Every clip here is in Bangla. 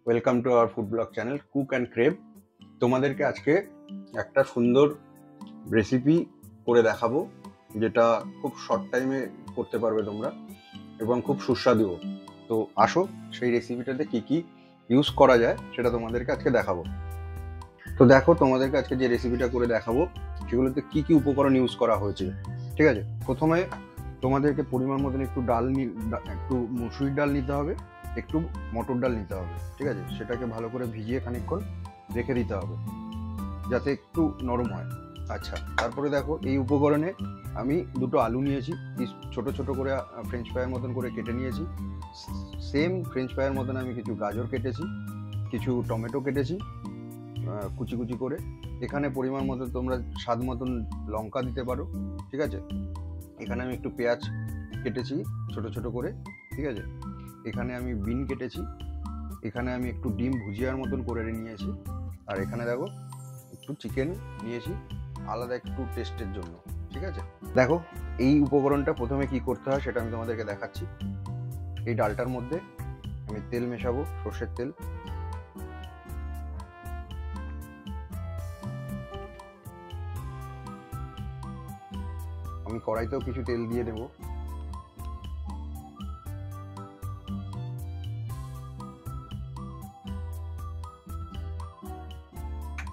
Welcome to our food blog channel cook and crave. তোমাদেরকে আজকে একটা সুন্দর রেসিপি করে দেখাবো, যেটা খুব শর্ট টাইমে করতে পারবে তোমরা এবং খুব সুস্বাদুও। তো আসো সেই রেসিপিটাতে কি কি ইউজ করা যায় সেটা তোমাদেরকে আজকে দেখাবো। তো দেখো, তোমাদেরকে আজকে যে রেসিপিটা করে দেখাবো সেগুলোতে কি কি উপকরণ ইউজ করা হয়েছে। ঠিক আছে, প্রথমে তোমাদেরকে পরিমাণ মতন একটু একটু মুসুরির ডাল নিতে হবে, একটু মটর ডাল নিতে হবে। ঠিক আছে, সেটাকে ভালো করে ভিজিয়ে খানিকক্ষণ রেখে দিতে হবে যাতে একটু নরম হয়। আচ্ছা, তারপরে দেখো এই উপকরণে আমি দুটো আলু নিয়েছি, ছোট ছোট করে ফ্রেঞ্চ ফ্রাইয়ের মতন করে কেটে নিয়েছি। সেম ফ্রেঞ্চ ফ্রাইয়ের মতন আমি কিছু গাজর কেটেছি, কিছু টমেটো কেটেছি কুচি কুচি করে। এখানে পরিমাণ মতো তোমরা স্বাদ মতন লঙ্কা দিতে পারো। ঠিক আছে, এখানে আমি একটু পেঁয়াজ কেটেছি ছোট ছোট করে। ঠিক আছে, এখানে আমি বিন কেটেছি, এখানে আমি একটু ডিম ভুজিয়ার মতন করে নিয়েছি, আর এখানে দেখো একটু চিকেন নিয়েছি আলাদা একটু টেস্টের জন্য। ঠিক আছে, দেখো এই উপকরণটা প্রথমে কি করতে হয় সেটা আমি তোমাদেরকে দেখাচ্ছি। এই ডালটার মধ্যে আমি তেল মেশাবো, সর্ষের তেল। আমি কড়াইতেও কিছু তেল দিয়ে দেবো।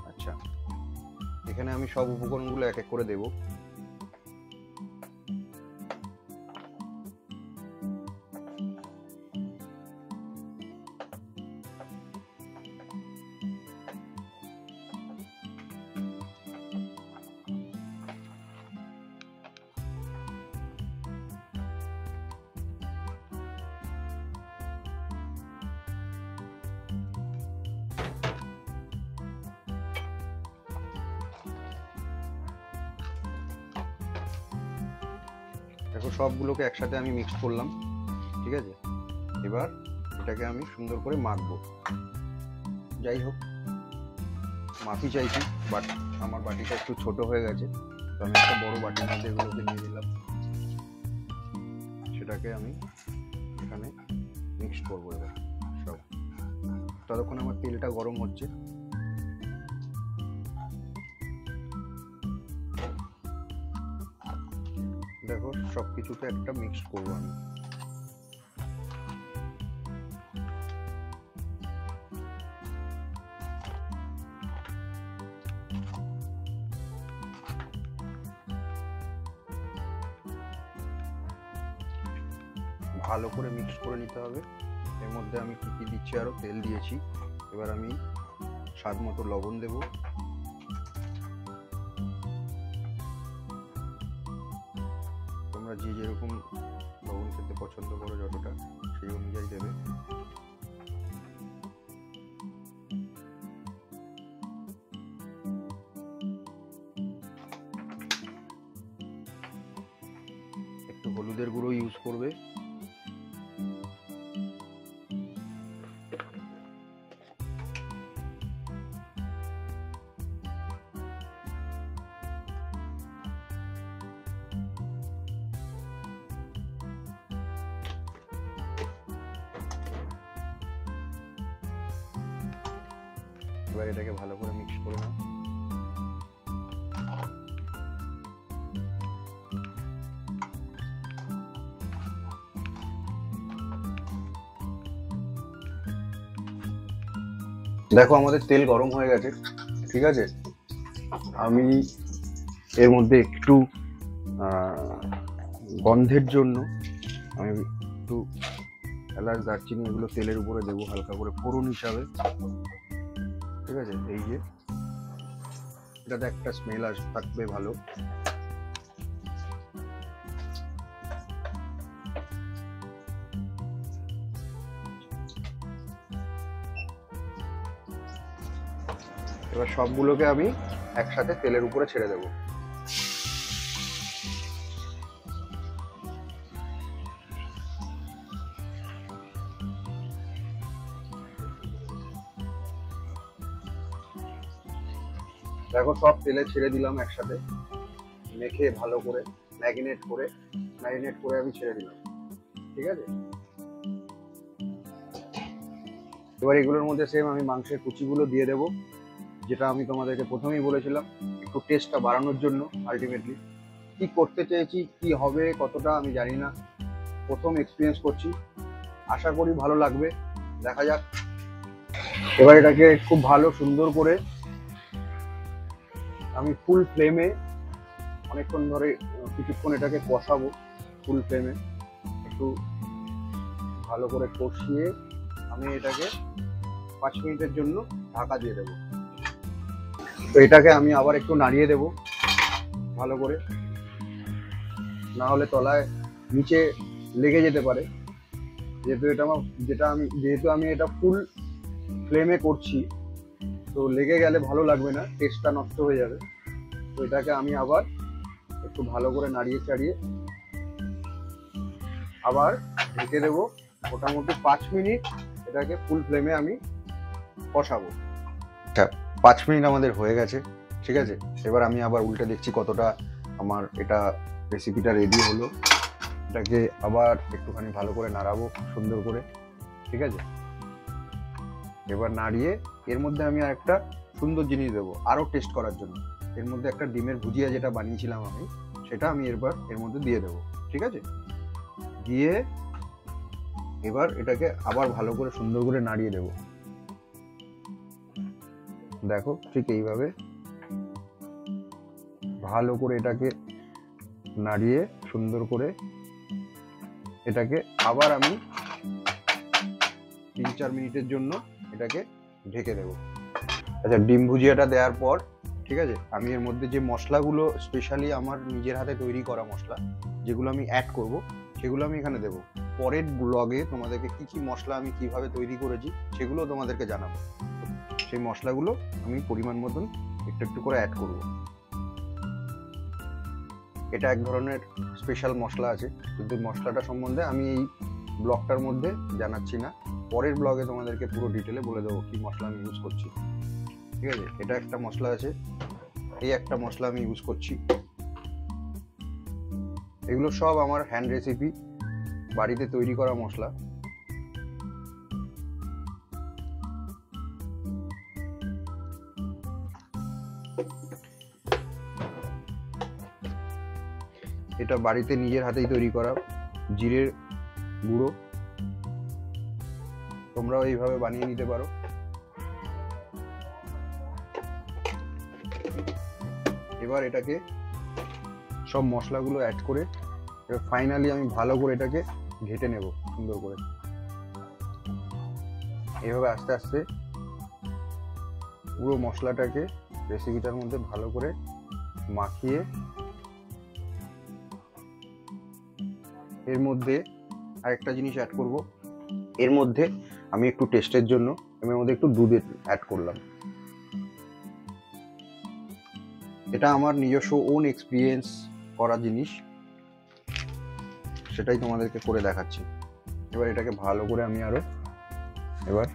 আচ্ছা, এখানে আমি সব উপকরণগুলো এক এক করে দেবো। দেখো সবগুলোকে একসাথে আমি মিক্স করলাম। ঠিক আছে, এবার এটাকে আমি সুন্দর করে মাখবো। যাই হোক, মাফি চাইছি, বাট আমার বাটিটা একটু ছোট হয়ে গেছে, তো আমি একটা বড় বাটির মধ্যে এগুলোকে নিয়ে নিলাম। সেটাকে আমি এখানে মিক্স করবো এবার সব। ততক্ষণ আমার তেলটা গরম হচ্ছে। দেখো সব কিছুতে একটা মিক্স করবো আমি। ভালো করে মিক্স করে নিতে হবে। এর মধ্যে আমি কি কি দিচ্ছি, আরো তেল দিয়েছি। এবার আমি স্বাদ মতো লবণ দেব। তোমরা যে যেরকম লবণ খেতে পছন্দ করো যতটা, সেই অনুযায়ী দেবে। একটু হলুদের গুঁড়ো ইউজ করবে। এবার এটাকে ভালো করে মিক্স করে নাও। দেখো আমাদের তেল গরম হয়ে গেছে। ঠিক আছে, আমি এর মধ্যে একটু গন্ধের জন্য আমি একটু এলাচ, দারচিনি এগুলো তেলের উপরে দেবো হালকা করে ফোড়ন হিসাবে। ঠিক আছে, এই যে এটাতে একটা স্মেল থাকবে ভালো। এবার সবগুলোকে আমি একসাথে তেলের উপরে ছেড়ে দেবো। দেখো সব তেলে ছেড়ে দিলাম একসাথে, মেখে ভালো করে ম্যারিনেট করে আমি ছেড়ে দিলাম। ঠিক আছে, এবার এগুলোর মধ্যে সেম আমি মাংসের কুচিগুলো দিয়ে দেবো, যেটা আমি তোমাদেরকে প্রথমেই বলেছিলাম একটু টেস্টটা বাড়ানোর জন্য। আলটিমেটলি কি করতে চেয়েছি, কি হবে কতটা আমি জানি না, প্রথম এক্সপিরিয়েন্স করছি, আশা করি ভালো লাগবে, দেখা যাক। এবার এটাকে খুব ভালো সুন্দর করে আমি ফুল ফ্লেমে অনেকক্ষণ ধরে কিছুক্ষণ এটাকে কষাবো। ফুল ফ্লেমে একটু ভালো করে কষিয়ে আমি এটাকে 5 মিনিটের জন্য ঢাকা দিয়ে দেবো। তো এটাকে আমি আবার একটু নাড়িয়ে দেবো ভালো করে, না হলে তলায় নিচে লেগে যেতে পারে। যেহেতু আমি এটা ফুল ফ্লেমে করছি, তো লেগে গেলে ভালো লাগবে না, টেস্টটা নষ্ট হয়ে যাবে। তো এটাকে আমি আবার একটু ভালো করে নাড়িয়ে চাড়িয়ে আবার ঢেকে দেবো। মোটামুটি 5 মিনিট এটাকে ফুল ফ্লেমে আমি কষাবো। 5 মিনিট আমাদের হয়ে গেছে, ঠিক আছে। এবার আমি আবার উল্টে দেখছি কতটা আমার এটা রেসিপিটা রেডি হলো। এটাকে আবার একটুখানি ভালো করে নাড়াবো সুন্দর করে, ঠিক আছে। এবার নাড়িয়ে এর মধ্যে আমি আর একটা সুন্দর জিনিস দেবো আরও টেস্ট করার জন্য। এর মধ্যে একটা ডিমের ভুজিয়া যেটা বানিয়েছিলাম আমি, সেটা আমি এর মধ্যে দিয়ে দেবো, ঠিক আছে। দিয়ে এবার এটাকে আবার ভালো করে সুন্দর করে নাড়িয়ে দেবো। দেখো ঠিক এইভাবে ভালো করে এটাকে নাড়িয়ে সুন্দর করে এটাকে আবার আমি 3-4 মিনিটের জন্য এটাকে ঢেকে দেবো। আচ্ছা, ডিম ভুজিয়াটা দেওয়ার পর, ঠিক আছে, আমি এর মধ্যে যে মশলাগুলো স্পেশালি আমার নিজের হাতে তৈরি করা মশলা যেগুলো আমি অ্যাড করব, সেগুলো আমি এখানে দেবো। পরের ব্লগে তোমাদেরকে কি কি মশলা আমি কিভাবে তৈরি করেছি সেগুলো তোমাদেরকে জানাবো। সেই মশলাগুলো আমি পরিমাণ মতন একটু একটু করে অ্যাড করব। এটা এক ধরনের স্পেশাল মশলা আছে, কিন্তু মশলাটা সম্বন্ধে আমি এই ব্লগটার মধ্যে জানাচ্ছি না। পরের ব্লগে তোমাদেরকে পুরো ডিটেলে বলে দেবো কি মশলা আমি ইউজ করছি, ঠিক আছে। এটা একটা মশলা আছে, এই একটা মশলা আমি ইউজ করছি। এগুলো সব আমার হ্যান্ড রেসিপি, বাড়িতে তৈরি করা মশলা। এটা বাড়িতে নিজের হাতেই তৈরি করা জিরের গুঁড়ো, তোমরাও এইভাবে বানিয়ে নিতে পারো। এবার এটাকে সব মশলাগুলো অ্যাড করে এবার ফাইনালি আমি ভালো করে এটাকে ঘেটে নেব সুন্দর করে। এইভাবে আস্তে আস্তে পুরো মশলাটাকে রেসিপিটার মধ্যে ভালো করে মাখিয়ে এর মধ্যে আরেকটা জিনিস অ্যাড করব। এর মধ্যে আমি একটু টেস্টের জন্য এর মধ্যে একটু দুধ অ্যাড করলাম। এটা আমার নিজস্ব ওন এক্সপিরিয়েন্স করা জিনিস, সেটাই তোমাদেরকে করে দেখাচ্ছি। এবার এটাকে ভালো করে আমি আরো এবার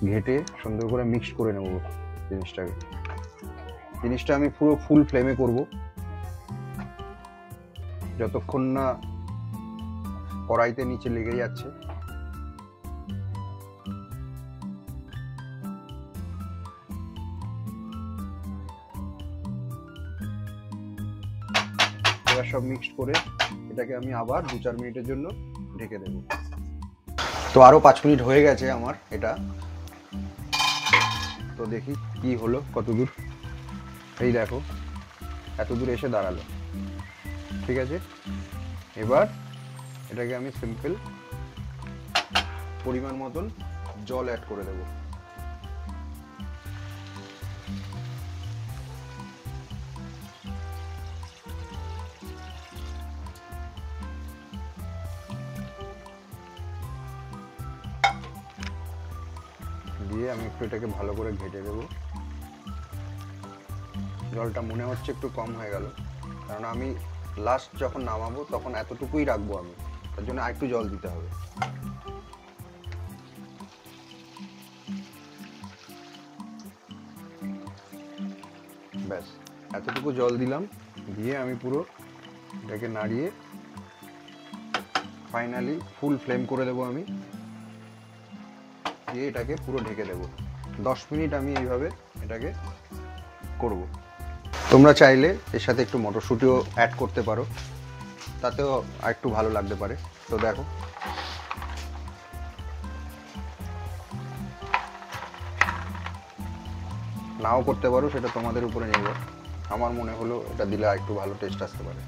ঘেটে সুন্দর করে মিক্স করে নেব জিনিসটা আমি পুরো ফুল ফ্লেমে করব, যতক্ষণ না কড়াইতে নিচে লেগে যাচ্ছে। এবার সব মিক্সড করে এটাকে আমি আবার 2-4 মিনিটের জন্য ঢেকে দেব। তো আরো 5 মিনিট হয়ে গেছে আমার এটা। তো দেখি কি হলো, কত দূর। এই দেখো এত দূর এসে দাঁড়ালো, ঠিক আছে। এবার এটাকে আমি সিম্পল পরিমাণ মতন জল অ্যাড করে দেব। দিয়ে আমি একটু এটাকে ভালো করে ঘেটে দেব। জলটা মনে হচ্ছে একটু কম হয়ে গেল, কারণ আমি লাস্ট যখন নামাবো তখন এতটুকুই রাখবো আমি, তার জন্য আরেকটু জল দিতে হবে। ব্যাস এতটুকু জল দিলাম, দিয়ে আমি পুরো এটাকে নাড়িয়ে ফাইনালি ফুল ফ্লেম করে দেবো আমি। দিয়ে এটাকে পুরো ঢেকে দেবো। 10 মিনিট আমি এইভাবে এটাকে করব। তোমরা চাইলে এর সাথে একটু মটরশুঁটিও অ্যাড করতে পারো, তাতেও একটু ভালো লাগতে পারে। তো দেখো, নাও করতে পারো, সেটা তোমাদের উপরে নির্ভর। আমার মনে হলো এটা দিলে একটু ভালো টেস্ট আসতে পারে,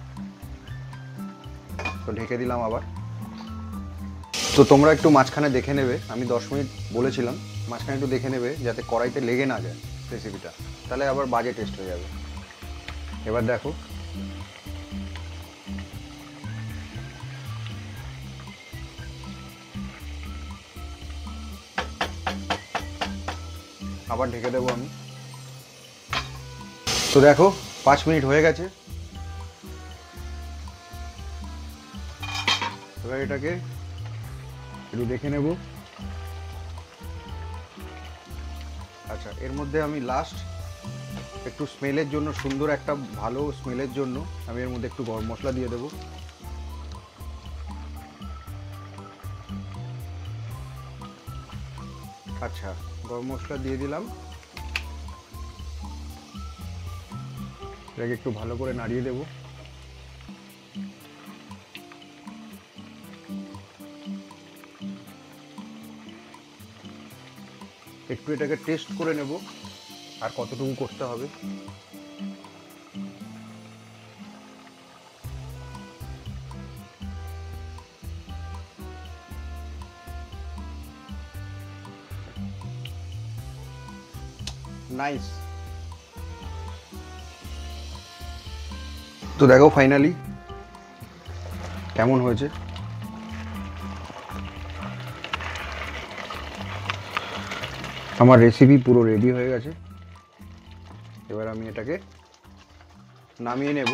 তো ঢেকে দিলাম আবার। তো তোমরা একটু মাঝখানে দেখে নেবে, আমি 10 মিনিট বলেছিলাম, মাঝখানে একটু দেখে নেবে যাতে কড়াইতে লেগে না যায় রেসিপিটা, তাহলে আবার বাজে টেস্ট হয়ে যাবে। এবার দেখো, আবার ঢেকে দেবো আমি। তো দেখো 5 মিনিট হয়ে গেছে। এবার এটাকে একটু দেখে নেব। আচ্ছা, এর মধ্যে আমি লাস্ট একটু স্মেলের জন্য, সুন্দর একটা ভালো স্মেলের জন্য আমি এর মধ্যে একটু গরম মশলা দিয়ে দেবো। আচ্ছা, গরম মশলা দিয়ে দিলাম। এটাকে একটু ভালো করে নাড়িয়ে দেবো। একটু এটাকে টেস্ট করে নেব আর কতটুকু করতে হবে। নাইস। তো দেখো ফাইনালি কেমন হয়েছে। আমার রেসিপি পুরো রেডি হয়ে গেছে। এবার আমি এটাকে নামিয়ে নেব।